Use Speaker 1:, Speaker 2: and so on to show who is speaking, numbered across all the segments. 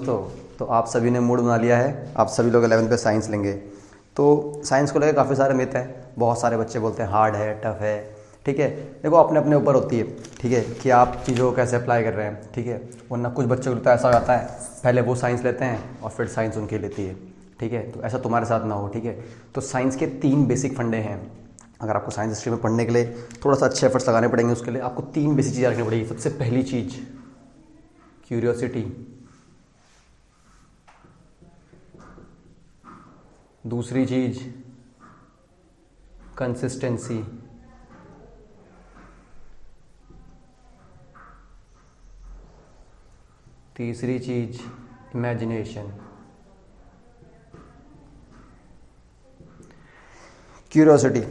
Speaker 1: दोस्तों, तो आप सभी ने मूड बना लिया है, आप सभी लोग 11th पे साइंस लेंगे। तो साइंस को लेकर काफ़ी सारे मिथ हैं। बहुत सारे बच्चे बोलते हैं हार्ड है, टफ है। ठीक है, देखो अपने अपने ऊपर होती है, ठीक है, कि आप चीज़ों को कैसे अप्लाई कर रहे हैं। ठीक है, वरना कुछ बच्चों को तो ऐसा हो जाता है, पहले वो साइंस लेते हैं और फिर साइंस उनकी लेती है। ठीक है, तो ऐसा तुम्हारे साथ ना हो। ठीक है, तो साइंस के 3 बेसिक फंडे हैं। अगर आपको साइंस हिस्ट्री में पढ़ने के लिए थोड़ा सा अच्छे एफर्ट्स लगाने पड़ेंगे, उसके लिए आपको 3 बेसिक चीज़ें रखनी पड़ेगी। सबसे पहली चीज़ क्यूरियोसिटी, दूसरी चीज़ कंसिस्टेंसी, तीसरी चीज़ इमेजिनेशन। क्यूरियोसिटी,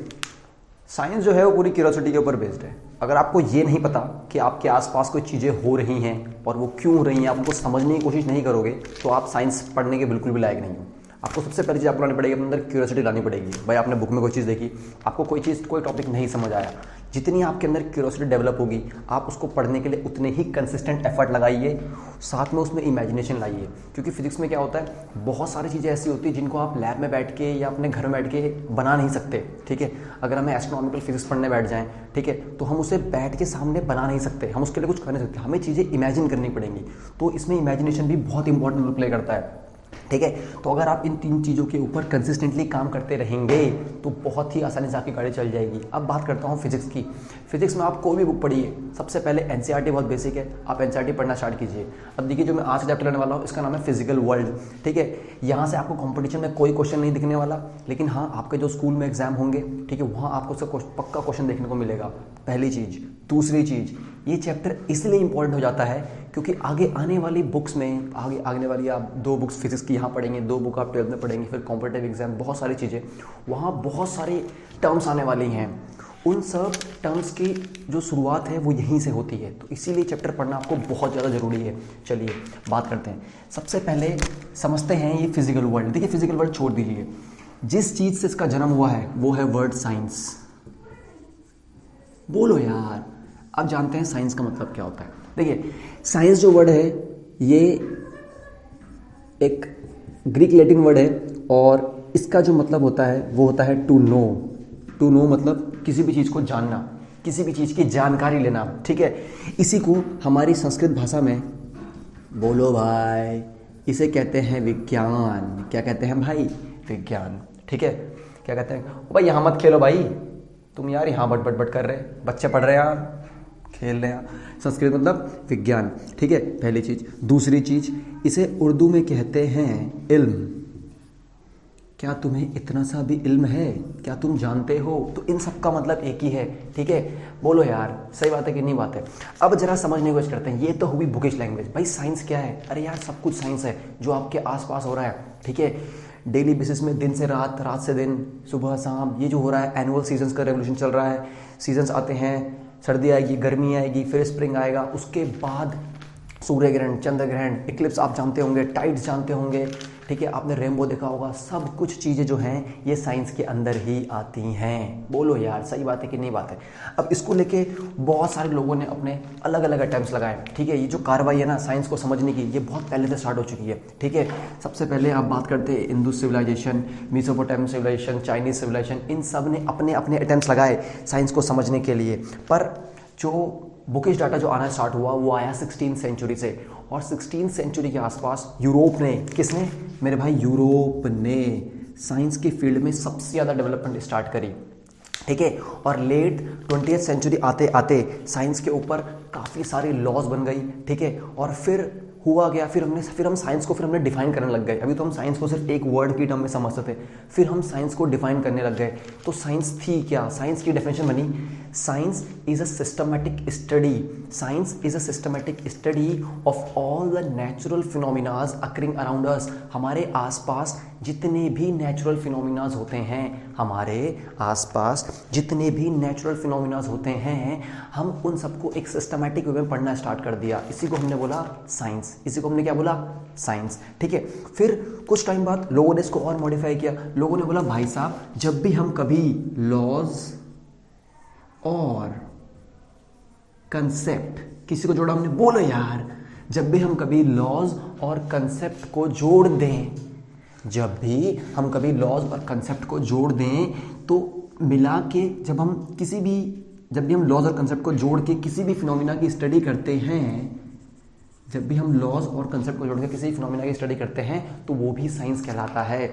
Speaker 1: साइंस जो है वो पूरी क्यूरियोसिटी के ऊपर बेस्ड है। अगर आपको ये नहीं पता कि आपके आसपास कोई चीज़ें हो रही हैं और वो क्यों हो रही हैं, आप उनको समझने की कोशिश नहीं करोगे, तो आप साइंस पढ़ने के बिल्कुल भी लायक नहीं हो। आपको सबसे पहली चीज़ आपको लानी पड़ेगी, अपने अंदर क्यूरियोसिटी लानी पड़ेगी। भाई आपने बुक में कोई चीज़ देखी, आपको कोई चीज़, कोई टॉपिक नहीं समझ आया, जितनी आपके अंदर क्यूरियोसिटी डेवलप होगी, आप उसको पढ़ने के लिए उतने ही कंसिस्टेंट एफर्ट लगाइए, साथ में उसमें इमेजिनेशन लाइए। क्योंकि फिजिक्स में क्या होता है, बहुत सारी चीज़ें ऐसी होती हैं जिनको आप लैब में बैठ के या अपने घर में बैठ के बना नहीं सकते। ठीक है, अगर हमें एस्ट्रोनॉमिकल फिजिक्स पढ़ने बैठ जाएं, ठीक है, तो हम उसे बैठ के सामने बना नहीं सकते, हम उसके लिए कुछ कर नहीं सकते, हमें चीज़ें इमेजिन करनी पड़ेंगी। तो इसमें इमेजिनेशन भी बहुत इंपॉर्टेंट रोल प्ले करता है। ठीक है, तो अगर आप इन 3 चीज़ों के ऊपर कंसिस्टेंटली काम करते रहेंगे तो बहुत ही आसानी से आपकी गाड़ी चल जाएगी। अब बात करता हूँ फिजिक्स की। फिजिक्स में आप कोई भी बुक पढ़िए, सबसे पहले एनसीईआरटी बहुत बेसिक है, आप एनसीईआरटी पढ़ना स्टार्ट कीजिए। अब देखिए, जो मैं आज चैप्टर लेने वाला हूँ इसका नाम है फिजिकल वर्ल्ड। ठीक है, यहाँ से आपको कॉम्पिटिशन में कोई क्वेश्चन नहीं दिखने वाला, लेकिन हाँ आपके जो स्कूल में एग्जाम होंगे, ठीक है, वहाँ आपको उसका पक्का क्वेश्चन देखने को मिलेगा। पहली चीज़। दूसरी चीज़, ये चैप्टर इसलिए इंपॉर्टेंट हो जाता है क्योंकि आगे आने वाली बुक्स में, आगे आने वाली आप 2 बुक्स फिजिक्स की यहाँ पढ़ेंगे, 2 बुक आप 12th में पढ़ेंगे, फिर कॉम्पिटेटिव एग्जाम, बहुत सारी चीज़ें, वहाँ बहुत सारे टर्म्स आने वाली हैं। उन सब टर्म्स की जो शुरुआत है वो यहीं से होती है, तो इसीलिए चैप्टर पढ़ना आपको बहुत ज़्यादा ज़रूरी है। चलिए बात करते हैं। सबसे पहले समझते हैं ये फिजिकल वर्ल्ड। देखिए, फिजिकल वर्ल्ड छोड़ दीजिए, जिस चीज़ से इसका जन्म हुआ है वो है वर्ड साइंस। बोलो यार, आप जानते हैं साइंस का मतलब क्या होता है। देखिए, साइंस जो वर्ड है ये एक ग्रीक लैटिन वर्ड है और इसका जो मतलब होता है वो होता है टू नो। टू नो मतलब किसी भी चीज़ को जानना, किसी भी चीज़ की जानकारी लेना। ठीक है, इसी को हमारी संस्कृत भाषा में, बोलो भाई, इसे कहते हैं विज्ञान। क्या कहते हैं भाई? विज्ञान। ठीक है, क्या कहते हैं? भाई यहाँ मत खेलो भाई, तुम यार यहाँ बट बट बट कर रहे, बच्चे पढ़ रहे हैं यार, खेल रहे हैं। संस्कृत मतलब विज्ञान। ठीक है, पहली चीज। दूसरी चीज, इसे उर्दू में कहते हैं इल्म। क्या तुम्हें इतना सा भी इल्म है? क्या तुम जानते हो? तो इन सब का मतलब एक ही है। ठीक है, बोलो यार, सही बात है कि नहीं बात है? अब जरा समझने की कोशिश करते हैं। ये तो हुई बुकिश लैंग्वेज। भाई साइंस क्या है? अरे यार, सब कुछ साइंस है जो आपके आसपास हो रहा है। ठीक है, डेली बेसिस में, दिन से रात, रात से दिन, सुबह शाम, ये जो हो रहा है, एनुअल सीजन्स का रेवोल्यूशन चल रहा है। सीजन्स आते हैं, सर्दी आएगी, गर्मी आएगी, फिर स्प्रिंग आएगा, उसके बाद सूर्य ग्रहण, चंद्र ग्रहण, इक्लिप्स आप जानते होंगे, टाइड्स जानते होंगे। ठीक है, आपने रेनबो देखा होगा। सब कुछ चीज़ें जो हैं ये साइंस के अंदर ही आती हैं। बोलो यार, सही बात है कि नहीं बात है? अब इसको लेके बहुत सारे लोगों ने अपने अलग अलग अटेम्प्ट्स लगाए। ठीक है, ये जो कार्रवाई है ना साइंस को समझने की, ये बहुत पहले से स्टार्ट हो चुकी है। ठीक है, सबसे पहले आप बात करते हैं Indus civilization, Mesopotamian civilization, Chinese civilization, इन सब ने अपने अपने अटेम्प्ट्स लगाए साइंस को समझने के लिए। पर जो बुकिश डाटा जो आना स्टार्ट हुआ वो आया 16th सेंचुरी से, और 16th सेंचुरी के आसपास यूरोप ने, किसने मेरे भाई? यूरोप ने साइंस के फील्ड में सबसे ज़्यादा डेवलपमेंट स्टार्ट करी। ठीक है, और लेट 20th सेंचुरी आते आते साइंस के ऊपर काफ़ी सारी लॉज बन गई। ठीक है, और फिर हुआ गया, फिर हम साइंस को हमने डिफाइन करने लग गए। अभी तो हम साइंस को सिर्फ एक वर्ड की टर्म में समझते थे, फिर हम साइंस को डिफाइन करने लग गए। तो साइंस थी क्या? साइंस की डेफिनेशन बनी, science is a systematic study. Science is a systematic study of all the natural phenomenas occurring around us. हमारे आसपास जितने भी नेचुरल फिनोमिनाज होते हैं, हमारे आसपास जितने भी नेचुरल फिनोमिनाज होते हैं, हम उन सबको एक सिस्टमैटिक वे में पढ़ना स्टार्ट कर दिया। इसी को हमने बोला साइंस। इसी को हमने क्या बोला? साइंस। ठीक है, फिर कुछ टाइम बाद लोगों ने इसको और मॉडिफाई किया। लोगों ने बोला भाई साहब, जब भी हम कभी लॉज और कंसेप्ट किसी को जोड़ा हमने, बोलो यार, जब भी हम कभी लॉज और कंसेप्ट को जोड़ दें, जब भी हम कभी लॉज और कंसेप्ट को जोड़ दें तो मिला के जब भी हम लॉज और कंसेप्ट को जोड़ के किसी भी फिनोमिना की स्टडी करते हैं, जब भी हम लॉज और कंसेप्ट को जोड़ के किसी फिनोमिना की स्टडी करते हैं तो वो भी साइंस कहलाता है।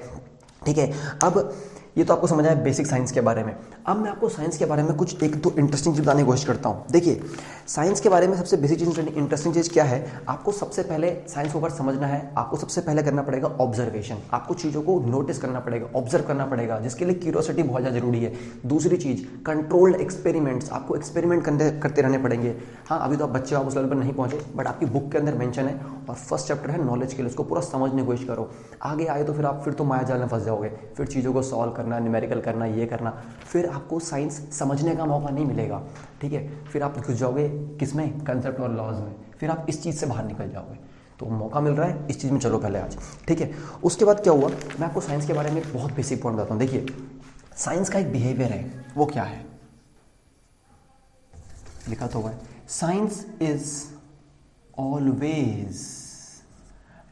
Speaker 1: ठीक है, अब ये तो आपको समझ आया बेसिक साइंस के बारे में। अब मैं आपको साइंस के बारे में कुछ एक दो इंटरेस्टिंग चीज़ बताने की कोशिश करता हूँ। देखिए, साइंस के बारे में सबसे बेसिक चीज़, इंटरेस्टिंग चीज़ क्या है, आपको सबसे पहले साइंस को अगर समझना है, आपको सबसे पहले करना पड़ेगा ऑब्जर्वेशन। आपको चीज़ों को नोटिस करना पड़ेगा, ऑब्जर्व करना पड़ेगा, जिसके लिए क्यूरियोसिटी बहुत ज़्यादा जरूरी है। दूसरी चीज़, कंट्रोल्ड एक्सपेरिमेंट्स, आपको एक्सपेरिमेंट करते रहने पड़ेंगे। हाँ, अभी तो आप बच्चे, आप उस लेवल पर नहीं पहुँचे, बट आपकी बुक के अंदर मेंशन है और फर्स्ट चैप्टर है नॉलेज के लिए, उसको पूरा समझने की कोशिश करो। आगे आए तो फिर तो माया जाल में फंस जाओगे, फिर चीज़ों को सॉल्व करना, न्यूमेरिकल करना, ये करना, फिर आपको साइंस समझने का मौका नहीं मिलेगा। ठीक है, फिर आप घुस जाओगे किसमें, कंसेप्ट और लॉज में, फिर आप इस चीज़ से बाहर निकल जाओगे। तो मौका मिल रहा है, इस चीज़ में चलो पहले आज। ठीक है, उसके बाद क्या हुआ, मैं आपको साइंस के बारे में बहुत बेसिक पॉइंट बताता हूँ। देखिए, साइंस का एक बिहेवियर है, वो क्या है, लिखा तो हुआ है, science is always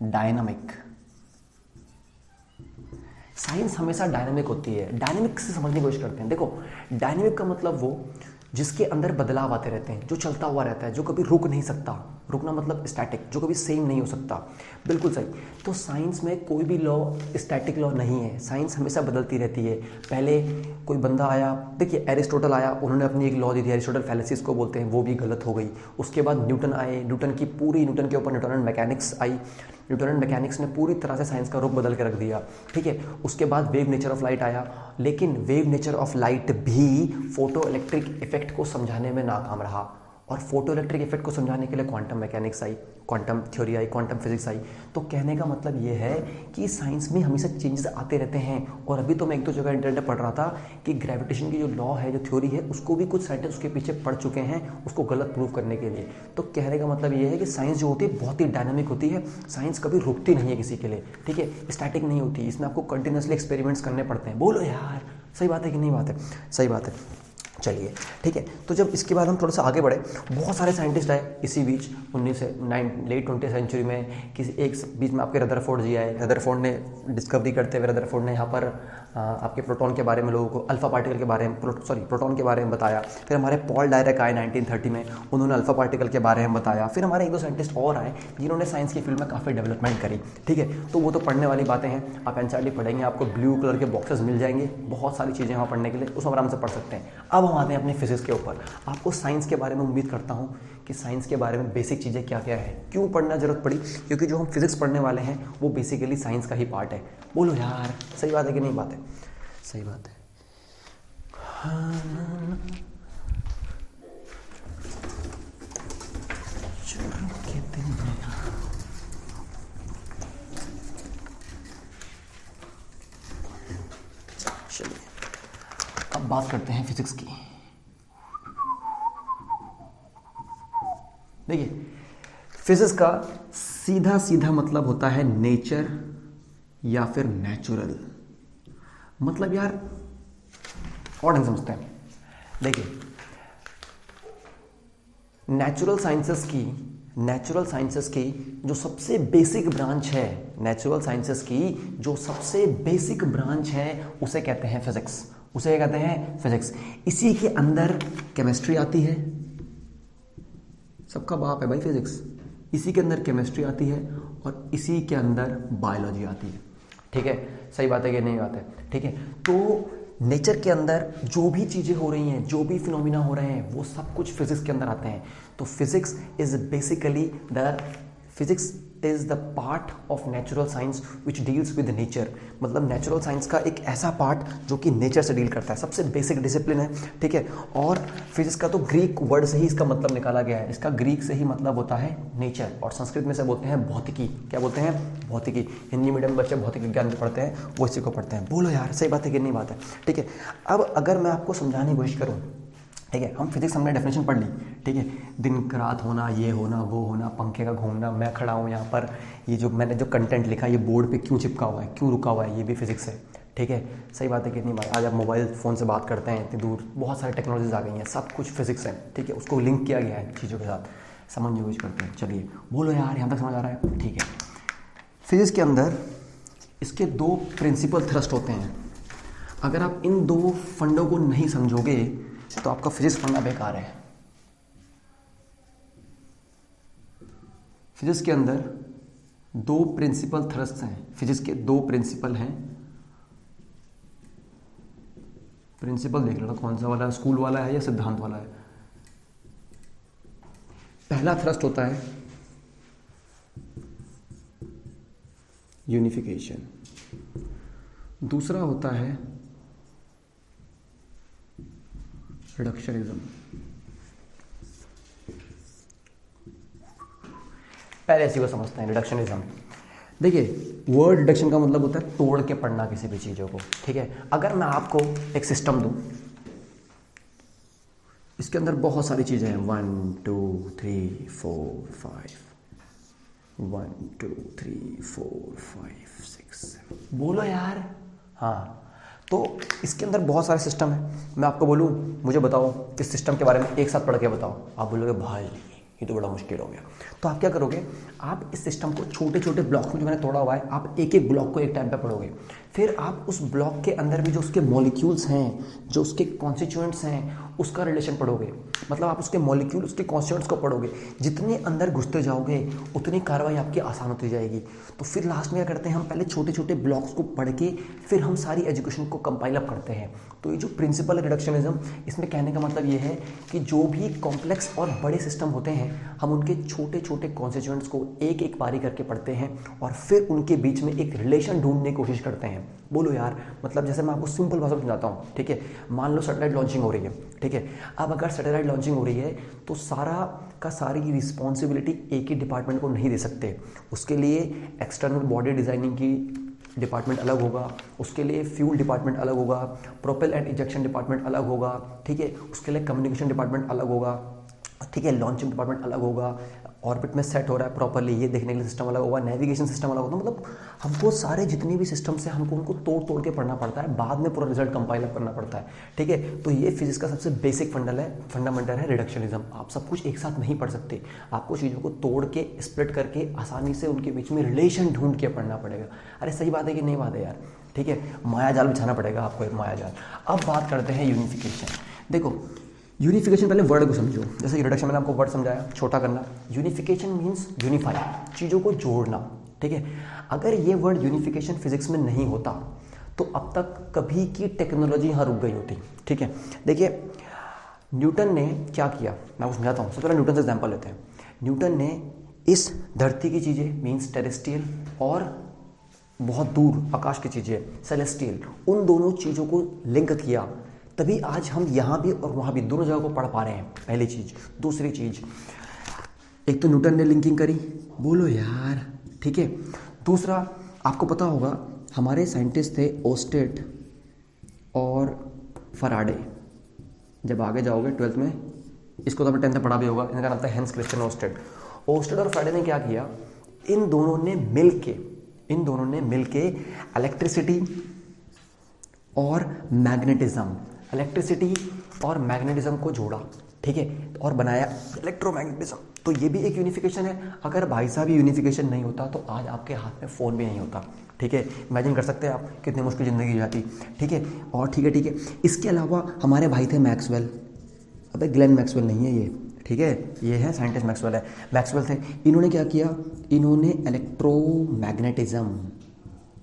Speaker 1: dynamic. Science हमेशा डायनामिक होती है। डायनामिक से समझने की कोशिश करते हैं। देखो, डायनामिक का मतलब वो जिसके अंदर बदलाव आते रहते हैं, जो चलता हुआ रहता है, जो कभी रुक नहीं सकता। रुकना मतलब स्टैटिक, जो कभी सेम नहीं हो सकता। बिल्कुल सही। तो साइंस में कोई भी लॉ स्टैटिक लॉ नहीं है, साइंस हमेशा बदलती रहती है। पहले कोई बंदा आया, देखिए एरिस्टोटल आया, उन्होंने अपनी एक लॉ दी थी, एरिस्टोटल फैलेसिस को बोलते हैं, वो भी गलत हो गई। उसके बाद न्यूटन आए, न्यूटन के ऊपर न्यूटन मैकेनिक्स आई, न्यूटन मैकेनिक्स ने पूरी तरह से साइंस का रुख बदल के रख दिया। ठीक है, उसके बाद वेव नेचर ऑफ लाइट आया, लेकिन वेव नेचर ऑफ लाइट भी फोटो इलेक्ट्रिक इफेक्ट को समझाने में नाकाम रहा, और फोटो इलेक्ट्रिक इफेक्ट को समझाने के लिए क्वांटम मैकेनिक्स आई, क्वांटम थ्योरी आई, क्वांटम फिजिक्स आई। तो कहने का मतलब ये है कि साइंस में हमेशा चेंजेस आते रहते हैं। और अभी तो मैं एक दो जगह इंटरनेट पर पढ़ रहा था कि ग्रेविटेशन की जो लॉ है, जो थ्योरी है, उसको भी कुछ साइंटिस्ट उसके पीछे पढ़ चुके हैं, उसको गलत प्रूव करने के लिए। तो कहने का मतलब ये है कि साइंस जो होती है बहुत ही डायनामिक होती है। साइंस कभी रुकती नहीं है किसी के लिए। ठीक है, स्टैटिक नहीं होती, इसमें आपको कंटिन्यूसली एक्सपेरिमेंट्स करने पड़ते हैं। बोलो यार, सही बात है कि नहीं बात है? सही बात है। चलिए, ठीक है, तो जब इसके बाद हम थोड़ा सा आगे बढ़े, बहुत सारे साइंटिस्ट आए इसी बीच लेट 20th सेंचुरी में। किसी एक बीच में आपके रदरफोर्ड जी आए। रदरफोर्ड ने डिस्कवरी करते हुए रदरफोर्ड ने यहाँ पर आपके प्रोटॉन के बारे में लोगों को, अल्फा पार्टिकल के बारे में, प्रोटॉन के बारे में बताया। फिर हमारे पॉल डायरेक आए 1930 में, उन्होंने अल्फा पार्टिकल के बारे में बताया। फिर हमारे एक दो साइंटिस्ट और आए जिन्होंने साइंस की फील्ड में काफ़ी डेवलपमेंट करी। ठीक है, तो वो तो पढ़ने वाली बातें हैं, आप एनसीईआरटी पढ़ेंगे, आपको ब्लू कलर के बॉक्सेस मिल जाएंगे, बहुत सारी चीज़ें वहाँ पढ़ने के लिए, उसमें आराम से पढ़ सकते हैं। अब हम आते हैं अपने फिजिक्स के ऊपर। आपको साइंस के बारे में उम्मीद करता हूँ कि साइंस के बारे में बेसिक चीज़ें क्या क्या है, क्यों पढ़ना जरूरत पड़ी, क्योंकि जो हम फिजिक्स पढ़ने वाले हैं वो बेसिकली साइंस का ही पार्ट है। बोलो यार, सही बात है कि नहीं बात है? सही बात है। चलिए, अब बात करते हैं फिजिक्स की। देखिए, फिजिक्स का सीधा सीधा मतलब होता है नेचर या फिर नेचुरल। मतलब यार और ढंग समझते हैं। देखिए, नेचुरल साइंसेस की जो सबसे बेसिक ब्रांच है, नेचुरल साइंसेस की जो सबसे बेसिक ब्रांच है, उसे कहते हैं फिजिक्स। उसे कहते हैं फिजिक्स। इसी के अंदर केमिस्ट्री आती है, सबका बाप है भाई फिजिक्स। इसी के अंदर केमिस्ट्री आती है और इसी के अंदर बायोलॉजी आती है। ठीक है, सही बात है कि नहीं बात है? ठीक है, तो नेचर के अंदर जो भी चीज़ें हो रही हैं, जो भी फिनोमिना हो रहे हैं, वो सब कुछ फिजिक्स के अंदर आते हैं। तो physics is the part of natural science which deals with nature. मतलब नेचुरल साइंस का एक ऐसा पार्ट जो कि नेचर से डील करता है, सबसे बेसिक डिसिप्लिन है। ठीक है, और फिजिक्स का तो ग्रीक वर्ड से ही इसका मतलब निकाला गया है। इसका ग्रीक से ही मतलब होता है नेचर, और संस्कृत में से बोलते हैं भौतिकी। क्या बोलते हैं? भौतिकी। हिंदी मीडियम बच्चे भौतिक विज्ञान में पढ़ते हैं, वो इसी को पढ़ते हैं। बोलो यार, सही बात है कि नहीं बात है? ठीक है, अब अगर मैं आपको समझाने की कोशिश करूँ, ठीक है, हम फिजिक्स, हमने डेफिनेशन पढ़ ली। ठीक है, दिन रात होना, ये होना, वो होना, पंखे का घूमना, मैं खड़ा हूँ यहाँ पर, ये जो मैंने जो कंटेंट लिखा ये बोर्ड पे क्यों चिपका हुआ है, क्यों रुका हुआ है, ये भी फिजिक्स है। ठीक है, सही बात है कि नहीं बात? आज आप मोबाइल फ़ोन से बात करते हैं इतनी दूर, बहुत सारी टेक्नोलॉजीज आ गई हैं, सब कुछ फिजिक्स है। ठीक है, उसको लिंक किया गया है चीज़ों के साथ। समझने की कोशिश करते हैं। चलिए बोलो यार, यहाँ तक समझ आ रहा है? ठीक है। फिजिक्स के अंदर इसके दो प्रिंसिपल थ्रस्ट होते हैं। अगर आप इन दो फंडों को नहीं समझोगे तो आपका फिजिक्स पढ़ना बेकार है। फिजिक्स के अंदर दो प्रिंसिपल थ्रस्ट हैं। फिजिक्स के दो प्रिंसिपल हैं। प्रिंसिपल देख लेना कौन सा वाला है, स्कूल वाला है या सिद्धांत वाला है। पहला थ्रस्ट होता है यूनिफिकेशन, दूसरा होता है रिडक्शनिज्म। पहले इसी को समझते हैं, रिडक्शनिज्म। देखिए वर्ड रिडक्शन का मतलब होता है तोड़ के पढ़ना किसी भी चीज़ों को, ठीक है। अगर मैं आपको एक सिस्टम दूं, इसके अंदर बहुत सारी चीज़ें हैं, 1 2 3 4 5, 1 2 3 4 5 6 7, बोलो यार। हाँ, तो इसके अंदर बहुत सारे सिस्टम हैं। मैं आपको बोलूँ मुझे बताओ इस सिस्टम के बारे में एक साथ पढ़ के बताओ, आप बोलोगे भाई ये तो बड़ा मुश्किल हो गया। तो आप क्या करोगे, आप इस सिस्टम को छोटे छोटे ब्लॉक में जो मैंने तोड़ा हुआ है, आप एक एक ब्लॉक को एक टाइम पे पढ़ोगे। फिर आप उस ब्लॉक के अंदर भी जो उसके मॉलिक्यूल्स हैं, जो उसके कॉन्स्टिट्यूएंट्स हैं, उसका रिलेशन पढ़ोगे। मतलब आप उसके मॉलिक्यूल, उसके कॉन्स्टिट्यूएंट्स को पढ़ोगे। जितने अंदर घुसते जाओगे उतनी कार्रवाई आपकी आसान होती जाएगी। तो फिर लास्ट में क्या करते हैं, हम पहले छोटे छोटे ब्लॉक्स को पढ़ के फिर हम सारी एजुकेशन को कंपाइल अप करते हैं। तो ये जो प्रिंसिपल है रिडक्शनिज्म, इसमें कहने का मतलब ये है कि जो भी कॉम्प्लेक्स और बड़े सिस्टम होते हैं, हम उनके छोटे छोटे कॉन्स्टिट्यूएंट्स को एक एक बारी करके पढ़ते हैं और फिर उनके बीच में एक रिलेशन ढूंढने की कोशिश करते हैं। बोलो यार, मतलब जैसे मैं आपको सिंपल भाषा में समझाता हूँ, ठीक है। मान लो सैटेलाइट लॉन्चिंग हो रही है, ठीक है। अब अगर सैटेलाइट लॉन्चिंग हो रही है तो सारा का सारी रिस्पॉन्सिबिलिटी एक ही डिपार्टमेंट को नहीं दे सकते। उसके लिए एक्सटर्नल बॉडी डिज़ाइनिंग की डिपार्टमेंट अलग होगा, उसके लिए फ्यूल डिपार्टमेंट अलग होगा, प्रोपेल एंड इजेक्शन डिपार्टमेंट अलग होगा, ठीक है। उसके लिए कम्युनिकेशन डिपार्टमेंट अलग होगा, ठीक है। लॉन्चिंग डिपार्टमेंट अलग होगा, ऑर्बिट में सेट हो रहा है प्रॉपरली ये देखने के लिए सिस्टम अलग होगा, नेविगेशन सिस्टम अलग होगा। मतलब हमको सारे जितने भी सिस्टम्स हैं हमको उनको तोड़ तोड़ के पढ़ना पड़ता है, बाद में पूरा रिजल्ट कंपाइल अप करना पड़ता है, ठीक है। तो ये फिजिक्स का सबसे बेसिक फंडामेंटल है रिडक्शनिज्म। आप सब कुछ एक साथ नहीं पढ़ सकते, आपको चीज़ों को तोड़ के स्प्लिट करके आसानी से उनके बीच में रिलेशन ढूंढ के पढ़ना पड़ेगा। अरे सही बात है कि नहीं बात है यार, ठीक है। माया जाल बिछाना पड़ेगा आपको, एक माया जाल। अब बात करते हैं यूनिफिकेशन। देखो यूनिफिकेशन, पहले वर्ड को समझो। जैसे कि रिडक्शन मैंने आपको वर्ड समझाया, छोटा करना। यूनिफिकेशन मीन्स यूनिफाई, चीज़ों को जोड़ना, ठीक है। अगर ये वर्ड यूनिफिकेशन फिजिक्स में नहीं होता तो अब तक कभी की टेक्नोलॉजी यहाँ रुक गई होती, ठीक है। देखिए न्यूटन ने क्या किया, मैं आपको समझाता हूँ। सबसे पहले न्यूटन से एग्जाम्पल लेते हैं। न्यूटन ने इस धरती की चीज़ें मीन्स टेरेस्ट्रियल और बहुत दूर आकाश की चीज़ें सेलेस्टियल, उन दोनों चीज़ों को लिंक किया, तभी आज हम यहाँ भी और वहाँ भी दोनों जगह को पढ़ पा रहे हैं। पहली चीज़। दूसरी चीज़, एक तो न्यूटन ने लिंकिंग करी, बोलो यार, ठीक है। दूसरा आपको पता होगा हमारे साइंटिस्ट थे ओस्टेड और फराडे। जब आगे जाओगे 12th में, इसको तो आपने 10th में पढ़ा भी होगा, इनका नाम था हेंस क्रिश्चियन ओस्टेड। ओस्टेड और फराडे ने क्या किया, इन दोनों ने मिल के इलेक्ट्रिसिटी और मैग्नेटिज्म को जोड़ा, ठीक है, और बनाया इलेक्ट्रोमैग्नेटिज्म। तो ये भी एक यूनिफिकेशन है। अगर भाई साहब ये यूनिफिकेशन नहीं होता तो आज आपके हाथ में फ़ोन भी नहीं होता, ठीक है। इमेजिन कर सकते हैं आप कितनी मुश्किल ज़िंदगी जाती, ठीक है। और ठीक है, इसके अलावा हमारे भाई थे मैक्सवेल। अबे ग्लेन मैक्सवेल नहीं है ये, ठीक है, ये है साइंटिस्ट मैक्सवेल थे। इन्होंने क्या किया, इन्होंने इलेक्ट्रोमैग्नेटिज्म,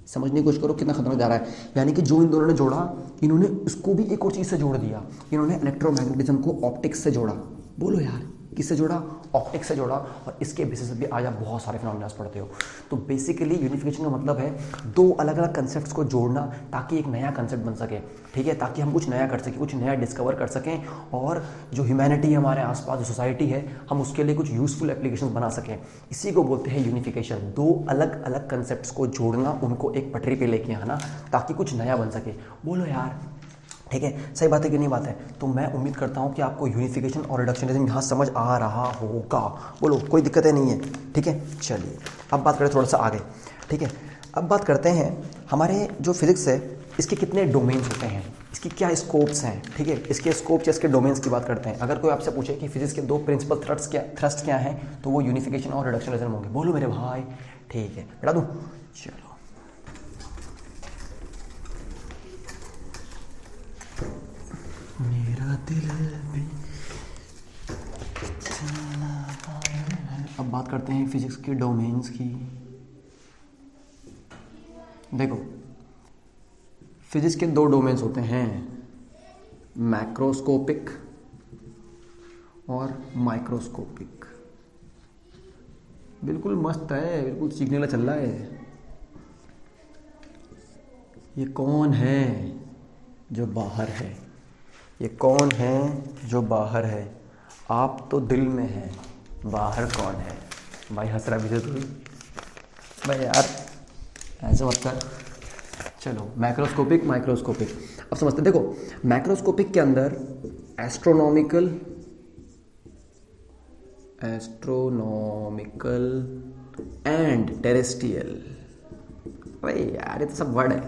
Speaker 1: समझने की कोशिश करो कितना खतरनाक जा रहा है। यानी कि जो इन दोनों ने जोड़ा, इन्होंने उसको भी एक और चीज़ से जोड़ दिया। इन्होंने इलेक्ट्रोमैग्नेटिज्म को ऑप्टिक्स से जोड़ा। बोलो यार, किससे जोड़ा, ऑप्टिक्स से जोड़ा। और इसके बेसिस पे आज आप बहुत सारे फिनोमेना पढ़ते हो। तो बेसिकली यूनिफिकेशन का मतलब है दो अलग अलग कंसेप्ट्स को जोड़ना ताकि एक नया कंसेप्ट बन सके, ठीक है, ताकि हम कुछ नया कर सकें, कुछ नया डिस्कवर कर सकें, और जो ह्यूमैनिटी है हमारे आसपास, जो सोसाइटी है, हम उसके लिए कुछ यूजफुल एप्लीकेशन बना सकें। इसी को बोलते हैं यूनिफिकेशन। दो अलग अलग कंसेप्ट्स को जोड़ना, उनको एक पटरी पे लेके आना ताकि कुछ नया बन सके। बोलो यार, ठीक है, सही बात है कि नहीं बात है। तो मैं उम्मीद करता हूँ कि आपको यूनिफिकेशन और रिडक्शनिज्म यहाँ समझ आ रहा होगा। बोलो, कोई दिक्कतें नहीं है, ठीक है। चलिए अब बात करें थोड़ा सा आगे, ठीक है। अब बात करते हैं हमारे जो फिजिक्स है इसके कितने डोमेन्स होते हैं। इसकी क्या स्कोप्स हैं, ठीक है, इसके स्कोप या इसके डोमेन्स की बात करते हैं। अगर कोई आपसे पूछे कि फिजिक्स के 2 प्रिंसिपल थ्रस्ट क्या हैं, तो वो यूनिफिकेशन और रिडक्शनिज्म होंगे। बोलो मेरे भाई, ठीक है, बता दूँ, चलो। मेरा दिल भी, अब बात करते हैं फिजिक्स के डोमेन्स की। देखो, फिजिक्स के 2 डोमेन्स होते हैं, मैक्रोस्कोपिक और माइक्रोस्कोपिक। बिल्कुल मस्त है, बिल्कुल सीखने वाला चल रहा है। ये कौन है जो बाहर है, ये कौन है जो बाहर है, आप तो दिल में हैं, बाहर कौन है। भाई हंस रहा भी तो भाई यार, ऐसे मत कर। चलो, मैक्रोस्कोपिक माइक्रोस्कोपिक अब समझते। देखो, मैक्रोस्कोपिक के अंदर एस्ट्रोनॉमिकल एंड टेरेस्ट्रियल, भाई यार ये तो सब वर्ड है।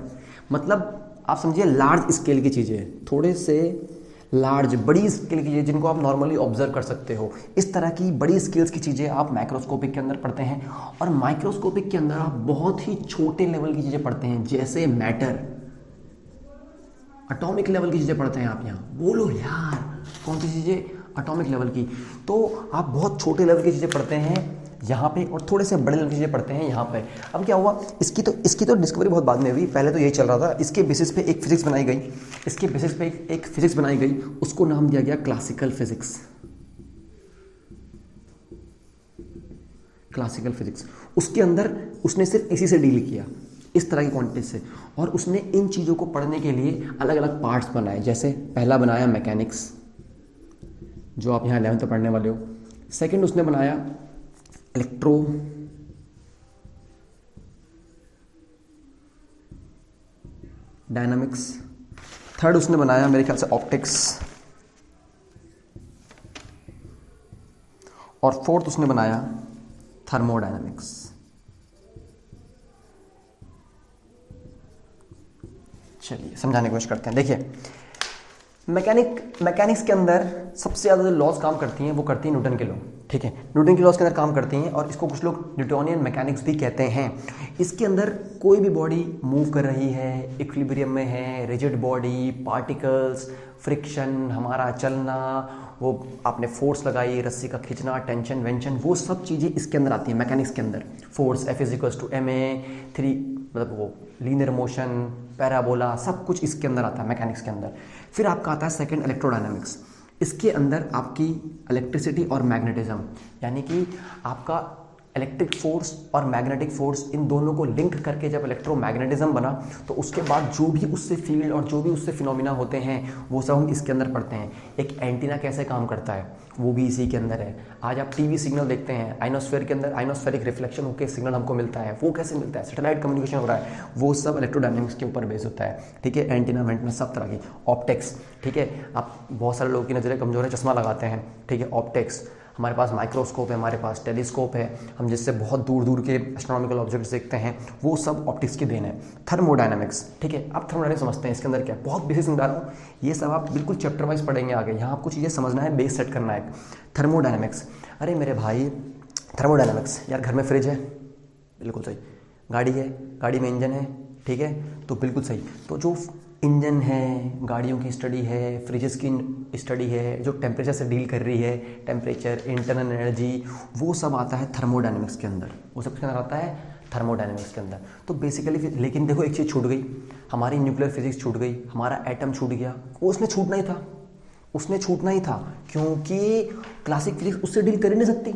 Speaker 1: मतलब आप समझिए लार्ज स्केल की चीज़ें, थोड़े से लार्ज बड़ी स्केल की चीज़ें जिनको आप नॉर्मली ऑब्जर्व कर सकते हो, इस तरह की बड़ी स्केल्स की चीज़ें आप माइक्रोस्कोपिक के अंदर पढ़ते हैं। और माइक्रोस्कोपिक के अंदर आप बहुत ही छोटे लेवल की चीज़ें पढ़ते हैं, जैसे मैटर, एटॉमिक लेवल की चीज़ें पढ़ते हैं आप यहाँ। बोलो यार, कौन सी चीज़ें, एटॉमिक लेवल की। तो आप बहुत छोटे लेवल की चीज़ें पढ़ते हैं यहाँ पे, और थोड़े से बड़े लेवल की चीज़ें पढ़ते हैं यहाँ पे। अब क्या हुआ, इसकी तो डिस्कवरी बहुत बाद में हुई, पहले तो यही चल रहा था। इसके बेसिस पे एक फिजिक्स बनाई गई, इसके बेसिस पे एक फिजिक्स बनाई गई, उसको नाम दिया गया क्लासिकल फिजिक्स। क्लासिकल फिजिक्स, उसके अंदर उसने सिर्फ इसी से डील किया, इस तरह की क्वांटिटी से। और उसने इन चीज़ों को पढ़ने के लिए अलग अलग पार्ट्स बनाए। जैसे पहला बनाया मैकेनिक्स, जो आप यहाँ 11th में पढ़ने वाले हो। सेकंड उसने बनाया इलेक्ट्रो डायनामिक्स। थर्ड उसने बनाया मेरे ख्याल से ऑप्टिक्स। और फोर्थ उसने बनाया थर्मोडायनामिक्स। चलिए समझाने की कोशिश करते हैं। देखिए, मैकेनिक्स के अंदर सबसे ज़्यादा जो लॉज काम करती हैं वो करती हैं न्यूटन के लॉ, ठीक है, न्यूटन की लॉज के अंदर काम करती हैं, और इसको कुछ लोग न्यूटोनियन मैकेनिक्स भी कहते हैं। इसके अंदर कोई भी बॉडी मूव कर रही है, इक्विलिब्रियम में है, रिजिड बॉडी, पार्टिकल्स, फ्रिक्शन, हमारा चलना, वो आपने फोर्स लगाई, रस्सी का खींचना, टेंशन वेंशन, वो सब चीज़ें इसके अंदर आती हैं मैकेनिक्स के अंदर। फोर्स F=ma, 3 मतलब वो लीनियर मोशन, पैराबोला, सब कुछ इसके अंदर आता है मैकेनिक्स के अंदर। फिर आपका आता है सेकंड इलेक्ट्रोडायनामिक्स। इसके अंदर आपकी इलेक्ट्रिसिटी और मैग्नेटिज्म, यानी कि आपका इलेक्ट्रिक फोर्स और मैग्नेटिक फोर्स, इन दोनों को लिंक करके जब इलेक्ट्रोमैग्नेटिज्म बना, तो उसके बाद जो भी उससे फील्ड और जो भी उससे फिनोमिना होते हैं वो सब हम इसके अंदर पढ़ते हैं। एक एंटीना कैसे काम करता है वो भी इसी के अंदर है। आज आप टीवी सिग्नल देखते हैं, आइनोस्फेयर के अंदर आइनोस्फेरिक रिफ्लेक्शन होकर सिग्नल हमको मिलता है, वो कैसे मिलता है, सैटेलाइट कम्युनिकेशन हो रहा है, वो सब इलेक्ट्रोडायनामिक्स के ऊपर बेस होता है, ठीक है। एंटीना वेंटीना सब तरह की, ऑप्टिक्स, ठीक है, आप बहुत सारे लोगों की नज़रें कमजोर है, चश्मा लगाते हैं, ठीक है, ऑप्टिक्स। हमारे पास माइक्रोस्कोप है, हमारे पास टेलीस्कोप है, हम जिससे बहुत दूर दूर के एस्ट्रोनॉमिकल ऑब्जेक्ट्स देखते हैं, वो सब ऑप्टिक्स की देन है। थर्मोडायनामिक्स, ठीक है, आप थर्मोडायनामिक्स समझते हैं, इसके अंदर क्या, बहुत बेसिक समझा रहा हूँ, ये सब आप बिल्कुल चैप्टर वाइज पढ़ेंगे आगे, यहाँ आपको चीज़ें समझना है, बेस सेट करना है। थर्मोडायनामिक्स, अरे मेरे भाई थर्मोडायनामिक्स, यार घर में फ्रिज है, बिल्कुल सही, गाड़ी है, गाड़ी में इंजन है, ठीक है, तो बिल्कुल सही। तो जो इंजन है, गाड़ियों की स्टडी है, फ्रिजेस की स्टडी है, जो टेम्परेचर से डील कर रही है, टेम्परेचर, इंटरनल एनर्जी, वो सब आता है थर्मोडायनामिक्स के अंदर, वो सब किसके अंदर आता है, थर्मोडायनामिक्स के अंदर। तो बेसिकली, लेकिन देखो एक चीज़ छूट गई, हमारी न्यूक्लियर फिजिक्स छूट गई, हमारा एटम छूट गया, वो उसने छूटना ही था, उसने छूटना ही था, क्योंकि क्लासिक फिजिक्स उससे डील कर ही नहीं सकती।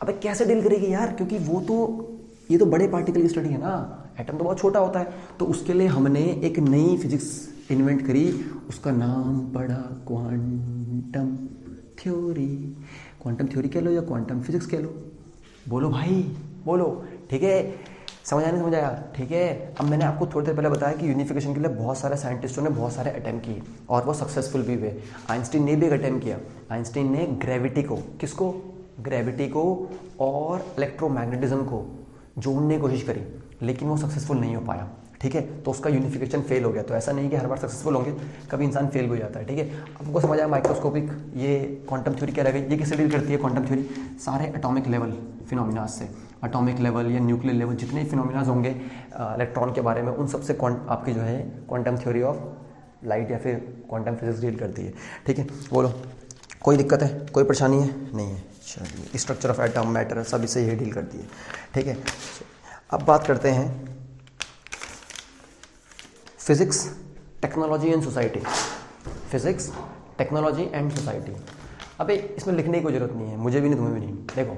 Speaker 1: अबे कैसे डील करेगी यार, क्योंकि वो तो, ये तो बड़े पार्टिकल की स्टडी है ना, एटम तो बहुत छोटा होता है। तो उसके लिए हमने एक नई फिजिक्स इन्वेंट करी, उसका नाम पड़ा क्वांटम थ्योरी। क्वांटम थ्योरी कह लो या क्वांटम फिजिक्स कह लो, बोलो भाई बोलो, ठीक है, समझ आने समझ आया, ठीक है। अब मैंने आपको थोड़ी देर पहले बताया कि यूनिफिकेशन के लिए बहुत सारे साइंटिस्टों ने बहुत सारे अटैम्प्ट किए और वो सक्सेसफुल भी हुए। आइंस्टीन ने भी एक अटैम्प्ट किया, आइंस्टीन ने ग्रेविटी को, किसको, ग्रेविटी को और इलेक्ट्रोमैग्नेटिज्म को जोड़ने की कोशिश करी, लेकिन वो सक्सेसफुल नहीं हो पाया, ठीक है, तो उसका यूनिफिकेशन फेल हो गया। तो ऐसा नहीं कि हर बार सक्सेसफुल होंगे, कभी इंसान फेल भी हो जाता है। ठीक है, आपको समझ आया माइक्रोस्कोपिक ये क्वांटम थ्योरी क्या रहेगी, ये किससे डील करती है क्वांटम थ्योरी, सारे एटॉमिक लेवल फिनोमिनाज से, एटॉमिक लेवल या न्यूक्लियर लेवल जितने फिनोमिनाज होंगे इलेक्ट्रॉन के बारे में, उन सबसे आपकी जो है क्वांटम थ्योरी ऑफ लाइट या फिर क्वांटम फिजिक्स डील करती है। ठीक है, बोलो कोई दिक्कत है, कोई परेशानी है? नहीं है। चलिए, स्ट्रक्चर ऑफ एटम मैटर सब इससे यही डील करती है। ठीक है, अब बात करते हैं physics, technology and society. Physics, technology and society. अबे इसमें लिखने की कोई ज़रूरत नहीं है, मुझे भी नहीं, तुम्हें भी नहीं। देखो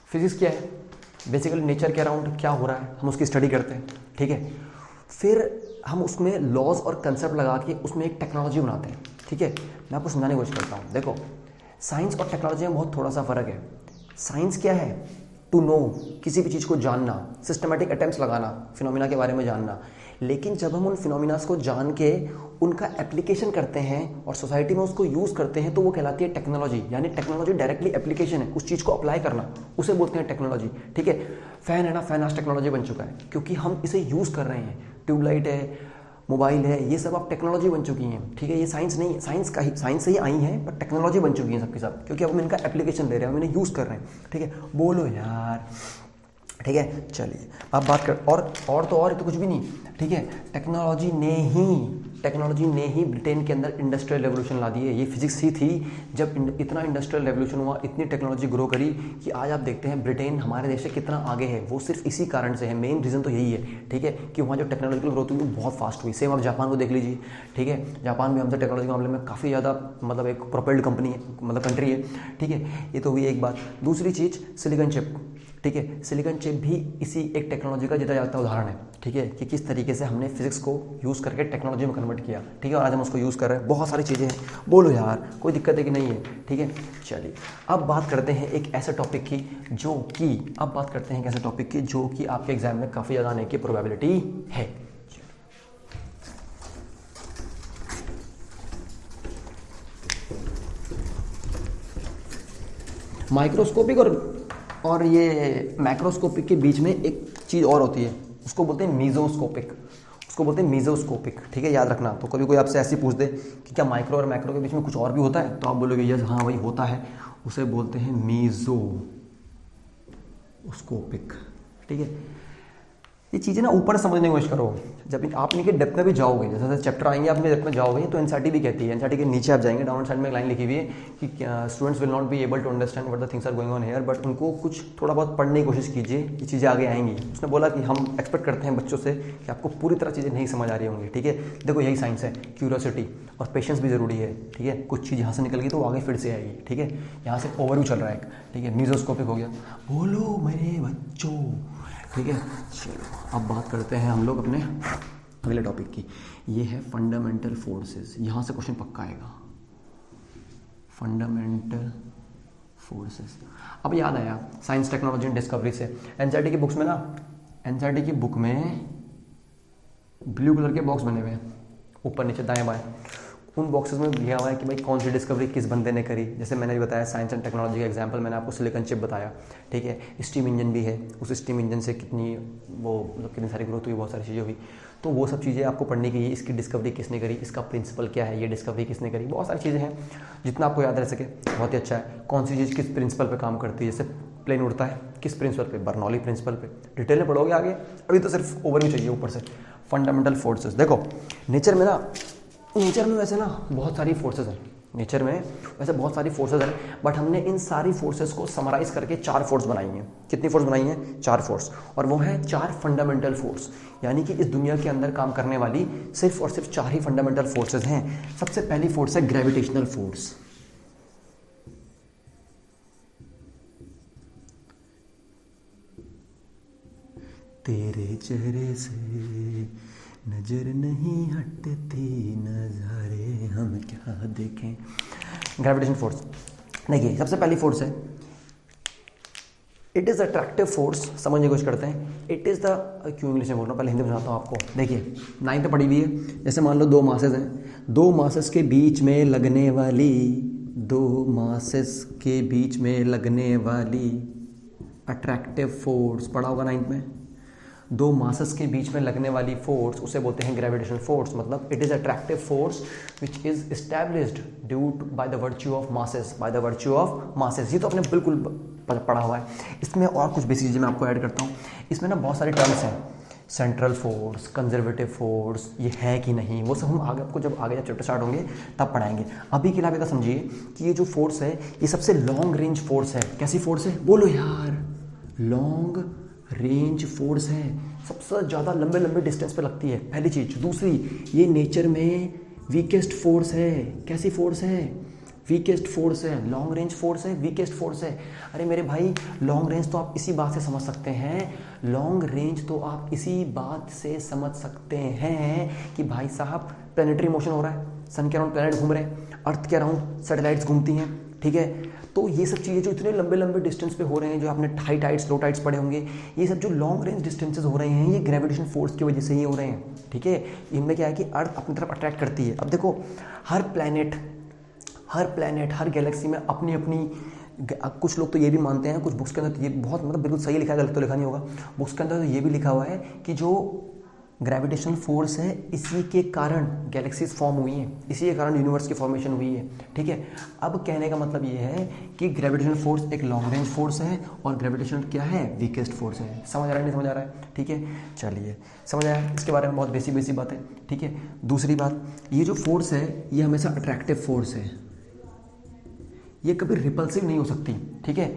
Speaker 1: फिजिक्स क्या है, बेसिकली नेचर के अराउंड क्या हो रहा है हम उसकी स्टडी करते हैं। ठीक है, फिर हम उसमें लॉज और कंसेप्ट लगा के उसमें एक टेक्नोलॉजी बनाते हैं। ठीक है, मैं आपको समझाने की कोशिश करता हूँ। देखो साइंस और टेक्नोलॉजी में बहुत थोड़ा सा फ़र्क है। साइंस क्या है, टू नो, किसी भी चीज़ को जानना, सिस्टमेटिक अटेम्प्ट्स लगाना, फिनोमिना के बारे में जानना। लेकिन जब हम उन फिनोमिनास को जान के उनका एप्लीकेशन करते हैं और सोसाइटी में उसको यूज़ करते हैं तो वो कहलाती है टेक्नोलॉजी। यानी टेक्नोलॉजी डायरेक्टली एप्लीकेशन है, उस चीज़ को अप्लाई करना, उसे बोलते हैं टेक्नोलॉजी। ठीक है, फैन है ना, फैन आज टेक्नोलॉजी बन चुका है क्योंकि हम इसे यूज़ कर रहे हैं। ट्यूबलाइट है, मोबाइल है, ये सब अब टेक्नोलॉजी बन चुकी हैं। ठीक है, ये साइंस नहीं, साइंस से ही आई हैं, पर टेक्नोलॉजी बन चुकी हैं सबके सब, क्योंकि अब हम इनका एप्लीकेशन ले रहे हैं, हम इन्हें यूज़ कर रहे हैं। ठीक है, बोलो यार। ठीक है, चलिए अब बात कर, और तो कुछ भी नहीं। ठीक है, टेक्नोलॉजी ने ही ब्रिटेन के अंदर इंडस्ट्रियल रेवोल्यूशन ला दी है। ये फिजिक्स ही थी, जब इतना इंडस्ट्रियल रेवोल्यूशन हुआ, इतनी टेक्नोलॉजी ग्रो करी कि आज आप देखते हैं ब्रिटेन हमारे देश से कितना आगे है। वो सिर्फ इसी कारण से है, मेन रीज़न तो यही है। ठीक है, कि वहाँ जो टेक्नोलॉजिकल ग्रोथ हुई वो बहुत फास्ट हुई। सेम आप जापान को देख लीजिए। ठीक है, जापान भी हमसे टेक्नोलॉजी के मामले में काफ़ी ज़्यादा मतलब एक प्रोपेल्ड कंपनी है, मतलब कंट्री है। ठीक है, ये तो हुई एक बात। दूसरी चीज़ सिलिकॉन चिप। ठीक है, सिलिकॉन चिप भी इसी एक टेक्नोलॉजी का जाता उदाहरण है। ठीक है, कि किस तरीके से हमने फिजिक्स को यूज़ करके टेक्नोलॉजी में कन्वर्ट किया। ठीक है, और आज हम उसको यूज़ कर रहे हैं। बहुत सारी चीज़ें हैं, बोलो यार कोई दिक्कत है कि नहीं है? ठीक है, चलिए अब बात करते हैं एक ऐसे टॉपिक की जो कि आपके एग्जाम में काफ़ी ज़्यादा आने की प्रोबेबिलिटी है। माइक्रोस्कोपिक और ये मैक्रोस्कोपिक के बीच में एक चीज़ और होती है, उसको बोलते हैं मीजोस्कोपिक। ठीक है, याद रखना। तो कभी कोई आपसे ऐसी पूछ दे कि क्या माइक्रो और मैक्रो के बीच में कुछ और भी होता है, तो आप बोलोगे यस, हाँ वही होता है, उसे बोलते हैं मीजोस्कोपिक। ठीक है, ये चीज़ें ना ऊपर समझने की कोशिश करो। जब आप इनके डेप्थ में भी जाओगे, जैसे जैसे चैप्टर आएंगे आप डेप्थ में जाओगे, तो एनसीईआरटी भी कहती है, एनसीईआरटी के नीचे आप जाएंगे, डाउन साइड में एक लाइन लिखी हुई है कि students will not be able to understand what the things are going on here, but उनको कुछ थोड़ा बहुत पढ़ने की कोशिश कीजिए, ये चीज़ें आगे आएंगी। उसने बोला कि हम एक्सपेक्ट करते हैं बच्चों से कि आपको पूरी तरह चीज़ें नहीं समझ आ रही होंगी। ठीक है, देखो यही साइंस है, क्यूरियोसिटी और पेशेंस भी ज़रूरी है। ठीक है, कुछ चीज़ यहाँ से निकल गई तो वो आगे फिर से आएगी। ठीक है, यहाँ से ओवरव्यू चल रहा है। ठीक है, मीजोस्कोपिक हो गया, बोलो मेरे बच्चों। ठीक है, चलो अब बात करते हैं हम लोग अपने अगले टॉपिक की। ये है फंडामेंटल फोर्सेस। यहाँ से क्वेश्चन पक्का आएगा, फंडामेंटल फोर्सेस। अब याद आया साइंस टेक्नोलॉजी एंड डिस्कवरी से। एनसीईआरटी की बुक्स में ना, एनसीईआरटी की बुक में ब्लू कलर के बॉक्स बने हुए हैं, ऊपर नीचे दाएं बाएं। उन बॉक्सेस में लिखा हुआ है कि भाई कौन सी डिस्कवरी किस बंदे ने करी। जैसे मैंने भी बताया साइंस एंड टेक्नोलॉजी का एग्जांपल, मैंने आपको सिलिकॉन चिप बताया। ठीक है, स्टीम इंजन भी है, उस स्टीम इंजन से कितनी कितनी सारी ग्रोथ हुई, बहुत सारी चीज़ें हुई। तो वो सब चीज़ें आपको पढ़ने की, इसकी डिस्कवरी किसने करी, इसका प्रिंसिपल क्या है, ये डिस्कवरी किसने करी, बहुत सारी चीज़ें हैं। जितना आपको याद रह सके बहुत ही अच्छा है। कौन सी चीज़ किस प्रिंसिपल पर काम करती है, जैसे प्लेन उड़ता है किस प्रिंसिपल पे, बर्नौली प्रिंसिपल पे। डिटेल में पढ़ोगे आगे, अभी तो सिर्फ ओवरव्यू चाहिए ऊपर से। फंडामेंटल फोर्सेस, देखो नेचर में वैसे ना बहुत सारी फोर्सेस हैं, नेचर में वैसे बहुत सारी फोर्सेस हैं, बट हमने इन सारी फोर्सेस को समराइज करके 4 फोर्स बनाई हैं। कितनी फोर्स बनाई हैं? 4 फोर्स, और वो हैं 4 फंडामेंटल फोर्स। यानी कि इस दुनिया के अंदर काम करने वाली सिर्फ और सिर्फ 4 ही फंडामेंटल फोर्सेस हैं। सबसे पहली फोर्स है ग्रेविटेशनल फोर्स। तेरे चेहरे से नजर नहीं हटती, नजारे हम क्या देखें। ग्रेविटेशन फोर्स, देखिए सबसे पहली फोर्स है, इट इज़ अट्रैक्टिव फोर्स। समझने की कोशिश करते हैं। इट इज़ द, क्यों इंग्लिश में बोल रहा हूँ, पहले हिंदी में समझाता हूँ आपको। देखिए 9th पढ़ी हुई है। जैसे मान लो 2 मासेस हैं, 2 मासेस के बीच में लगने वाली अट्रैक्टिव फोर्स, पढ़ा होगा 9th में। दो मासेस के बीच में लगने वाली फोर्स उसे बोलते हैं ग्रेविटेशनल फोर्स। मतलब it is attractive force which is established due by the virtue of masses, by the virtue of masses. ये तो आपने बिल्कुल पढ़ा हुआ है। इसमें और कुछ बेसिक चीज़ें मैं आपको ऐड करता हूँ। इसमें ना बहुत सारे टर्म्स हैं, सेंट्रल फोर्स, कंजर्वेटिव फोर्स, ये है कि नहीं, वो सब हम आगे आपको जब चैप्टर स्टार्ट होंगे तब पढ़ाएंगे। अभी के लिए आप इतना समझिए कि ये जो फोर्स है ये सबसे लॉन्ग रेंज फोर्स है। कैसी फोर्स है बोलो यार? लॉन्ग रेंज फोर्स है, सबसे ज़्यादा लंबे लंबे डिस्टेंस पे लगती है, पहली चीज़। दूसरी, ये नेचर में वीकेस्ट फोर्स है। कैसी फोर्स है? वीकेस्ट फोर्स है। लॉन्ग रेंज फोर्स है, वीकेस्ट फोर्स है। अरे मेरे भाई, लॉन्ग रेंज तो आप इसी बात से समझ सकते हैं, लॉन्ग रेंज तो आप इसी बात से समझ सकते हैं कि भाई साहब प्लैनेटरी मोशन हो रहा है, सन के अराउंड प्लैनेट घूम रहे हैं, अर्थ के अराउंड सैटेलाइट्स घूमती हैं, ठीक है। तो ये सब चीज़ें जो इतने लंबे लंबे डिस्टेंस पे हो रहे हैं, जो आपने हाई टाइड्स लो टाइड्स पढ़े होंगे, ये सब जो लॉन्ग रेंज डिस्टेंसेस हो रहे हैं ये ग्रेविटेशन फोर्स की वजह से ही हो रहे हैं, ठीक है। इनमें क्या है कि अर्थ अपनी तरफ अट्रैक्ट करती है। अब देखो, हर प्लैनेट, हर गैलेक्सी में अपनी अपनी, कुछ लोग तो ये भी मानते हैं, कुछ बुक्स के अंदर ये बहुत मतलब बिल्कुल सही लिखा है, गलत तो लिखा नहीं होगा, बुक्स के अंदर तो ये भी लिखा हुआ है कि जो ग्रेविटेशनल फोर्स है इसी के कारण गैलेक्सीज फॉर्म हुई हैं, इसी के कारण यूनिवर्स की फॉर्मेशन हुई है, ठीक है। अब कहने का मतलब ये है कि ग्रेविटेशनल फोर्स एक लॉन्ग रेंज फोर्स है और ग्रेविटेशनल क्या है? वीकेस्ट फोर्स है। समझ आ रहा है, नहीं समझ आ रहा है? ठीक है, चलिए समझ आया। इसके बारे में बहुत बेसिक बात है, ठीक है। दूसरी बात, ये जो फोर्स है ये हमेशा अट्रैक्टिव फोर्स है, ये कभी रिपल्सिव नहीं हो सकती, ठीक है।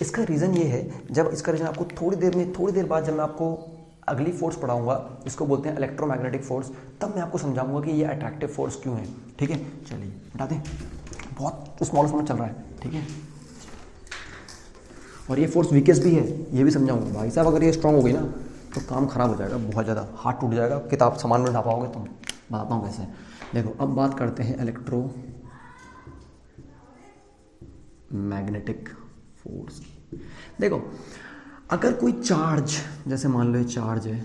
Speaker 1: इसका रीज़न ये है, जब इसका रीज़न आपको थोड़ी देर बाद जब मैं आपको अगली फोर्स पढ़ाऊंगा, इसको बोलते हैं इलेक्ट्रोमैग्नेटिक फोर्स, तब मैं आपको समझाऊंगा कि ये अट्रैक्टिव फोर्स क्यों है, ठीक है। चलिए बता दें, बहुत स्मॉल चल रहा है, ठीक है। और ये फोर्स वीकेस्ट भी है, ये भी समझाऊंगा। भाई साहब अगर ये स्ट्रांग हो गई ना तो काम खराब हो जाएगा, बहुत ज़्यादा हाथ टूट जाएगा, किताब सामान में ढा पाओगे तुम। बताता हूँ कैसे। देखो अब बात करते हैं इलेक्ट्रो मैग्नेटिक फोर्स। देखो, अगर कोई चार्ज, जैसे मान लो ये चार्ज है,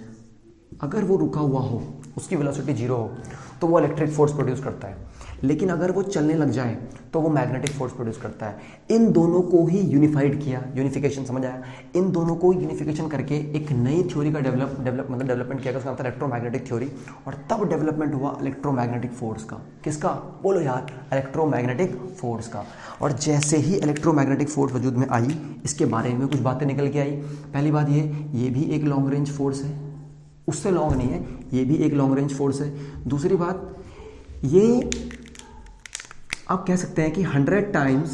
Speaker 1: अगर वो रुका हुआ हो, उसकी वेलोसिटी 0 हो, तो वो इलेक्ट्रिक फोर्स प्रोड्यूस करता है। लेकिन अगर वो चलने लग जाए तो वो मैग्नेटिक फोर्स प्रोड्यूस करता है। इन दोनों को ही यूनिफाइड किया, यूनिफिकेशन, समझ आया? इन दोनों को यूनिफिकेशन करके एक नई थ्योरी का डेवलपमेंट किया गया, उसका नाम था इलेक्ट्रोमैग्नेटिक थ्योरी। और तब डेवलपमेंट हुआ इलेक्ट्रोमैग्नेटिक फोर्स का। किसका बोलो यार? इलेक्ट्रोमैग्नेटिक फोर्स का। और जैसे ही इलेक्ट्रोमैग्नेटिक फोर्स वजूद में आई, इसके बारे में कुछ बातें निकल के आई। पहली बात ये भी एक लॉन्ग रेंज फोर्स है, उससे लॉन्ग नहीं है, ये भी एक लॉन्ग रेंज फोर्स है। दूसरी बात, ये आप कह सकते हैं कि 100 टाइम्स